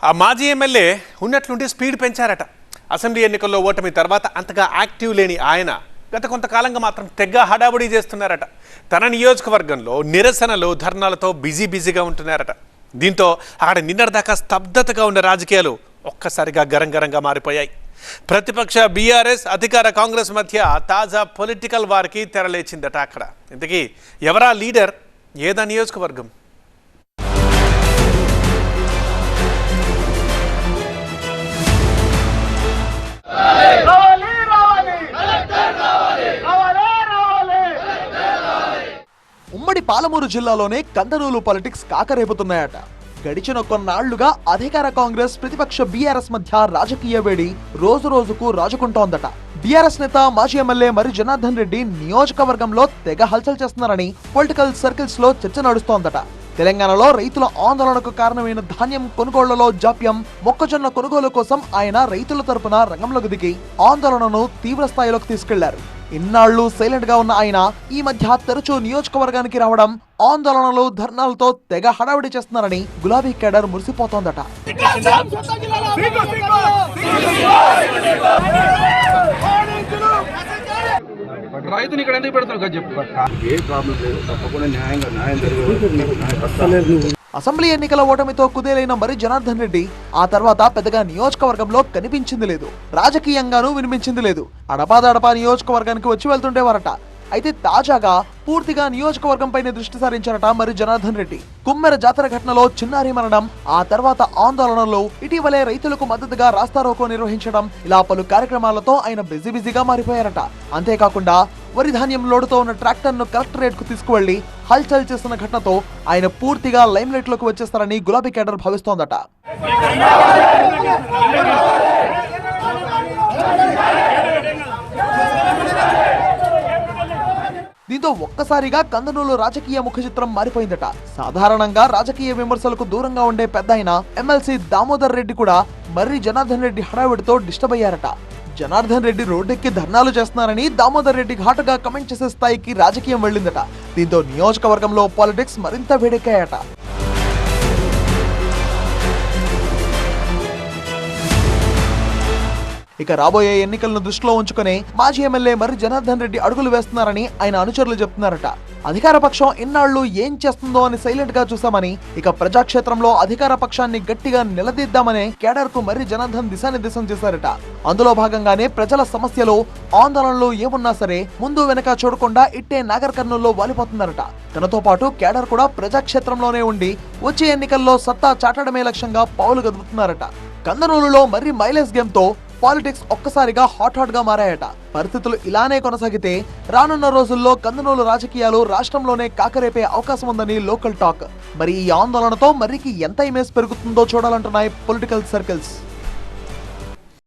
ఆ మాజీ ఎమ్మెల్యే ఉన్నట్లుండి స్పీడ్ పెంచారట. అసెంబ్లీ ఎన్నికల్లో ఓటమి తర్వాత అంతగా యాక్టివ్ లేని ఆయన గత కొంతకాలంగా మాత్రం తెగ హడావుడి చేస్తున్నారట. తన నియోజకవర్గంలో నిరసనలు ధర్నాలతో బిజీగా ఉంటున్నారట. దీంతో అక్కడ నిన్నటిదాకా స్తబ్దతగా ఉన్న రాజకీయాలు ఒక్కసారిగా గరంగరంగా మారిపోయాయి. ప్రతిపక్ష బీఆర్ఎస్, అధికార కాంగ్రెస్ మధ్య తాజా పొలిటికల్ వారికి తెరలేచిందట. అక్కడ ఇంతకీ ఎవరా లీడర్, ఏదా నియోజకవర్గం? ఉమ్మడి పాలమూరు జిల్లాలోనే కందనూలు పాలిటిక్స్ కాకరేపుతున్నాయట. గడిచిన కొన్నాళ్లుగా అధికార కాంగ్రెస్, ప్రతిపక్ష బీఆర్ఎస్ మధ్య రాజకీయ వేడి రోజు రోజుకు రాజుకుంటోందట. బీఆర్ఎస్ నేత మాజీ ఎమ్మెల్యే మరి జనార్దన్ రెడ్డి నియోజకవర్గంలో తెగ హల్చల్ చేస్తున్నారని పొలిటికల్ సర్కిల్స్ లో చర్చ నడుస్తోందట. తెలంగాణలో రైతుల ఆందోళనకు కారణమైన ధాన్యం కొనుగోళ్లలో జాప్యం, మొక్కజొన్న కొనుగోలు కోసం ఆయన రైతుల తరపున రంగంలోకి దిగి ఆందోళనను తీవ్ర స్థాయిలోకి తీసుకెళ్లారు. ఇన్నాళ్లు సైలెంట్ గా ఉన్న ఆయన ఈ మధ్య తరచూ నియోజకవర్గానికి రావడం, ఆందోళనలు ధర్నాలతో తెగ హడావిడి చేస్తున్నారని గులాబీ కేడర్ మురిసిపోతోందట. రైతుని ఇక్కడ ఎందుకు పెడతారు చెప్పు. అసెంబ్లీ ఎన్నికల ఓటమితో కుదేలైన మరి జనార్దన్ రెడ్డి ఆ తర్వాత పెద్దగా నియోజకవర్గంలో కనిపించింది లేదు, రాజకీయంగానూ వినిపించింది లేదు. అడపాదడపా నియోజకవర్గానికి వచ్చి వెళ్తుండేవారట. అయితే తాజాగా పూర్తిగా నియోజకవర్గంపైనే దృష్టి సారించారట మరి జనార్దన్ రెడ్డి. కుమ్మెర జాతర ఘటనలో చిన్నారి మరణం, ఆ తర్వాత ఆందోళనలో, ఇటీవలే రైతులకు మద్దతుగా రాస్తారోకో నిర్వహించడం, ఇలా పలు కార్యక్రమాలతో ఆయన బిజీగా మారిపోయారట. అంతేకాకుండా వరి ధాన్యం లోడుతో ఉన్న ట్రాక్టర్ ను కలెక్టరేట్ కు తీసుకువెళ్లి హల్చల్ చేస్తున్న ఘటనతో ఆయన పూర్తిగా లైమ్ లైట్ లోకి వచ్చేస్తారని గులాబీ కేడర్ భావిస్తోందట. దీంతో ఒక్కసారిగా కందనూలు రాజకీయ ముఖ చిత్రం మారిపోయిందట. సాధారణంగా రాజకీయ విమర్శలకు దూరంగా ఉండే పెద్దాయన ఎమ్మెల్సీ దామోదర్ రెడ్డి కూడా మర్రి జనార్దన్ రెడ్డి హడావిడితో డిస్టర్బ్ అయ్యారట. జనార్దన్ రెడ్డి రోడ్డెక్కి ధర్నాలు చేస్తున్నారని దామోదర్ రెడ్డి ఘాటుగా కమెంట్ చేసే స్థాయికి రాజకీయం వెళ్లిందట. దీంతో నియోజకవర్గంలో పాలిటిక్స్ మరింత వేడెక్కాయట. ఇక రాబోయే ఎన్నికలను దృష్టిలో ఉంచుకుని మాజీ ఎమ్మెల్యే మరి జనార్దన్ రెడ్డి అడుగులు వేస్తున్నారని ఆయన అనుచరులు చెప్తున్నారట. అధికార పక్షం ఇన్నాళ్లు ఏం చేస్తుందో అని సైలెంట్ గా చూసామని, ఇక ప్రజాక్షేత్రంలో అధికార పక్షాన్ని గట్టిగా నిలదీద్దామనే కేడర్ కు మరి జనార్దన్ దిశానిర్దేశం చేశారట. అందులో భాగంగానే ప్రజల సమస్యలు, ఆందోళనలు ఏమున్నా సరే ముందు వెనక చూడకుండా ఇట్టే నాగర్ కర్నూల్లో వాలిపోతున్నారట. తనతో పాటు కేడర్ కూడా ప్రజాక్షేత్రంలోనే ఉండి వచ్చే ఎన్నికల్లో సత్తా చాటడమే లక్ష్యంగా పావులు గదుపుతున్నారట. కందనూలులో మర్రి మైలేజ్ గేమ్ తో పాలిటిక్స్ ఒక్కసారిగా హాట్ గా మారాయట. పరిస్థితులు ఇలానే కొనసాగితే రానున్న రోజుల్లో కందనూలు రాజకీయాలు రాష్ట్రంలోనే కాకరేపే అవకాశం ఉందని లోకల్ టాక్. మరి ఈ ఆందోళనతో మర్రికి ఎంత ఇమేజ్ పెరుగుతుందో చూడాలంటున్నాయి పొలిటికల్ సర్కిల్స్.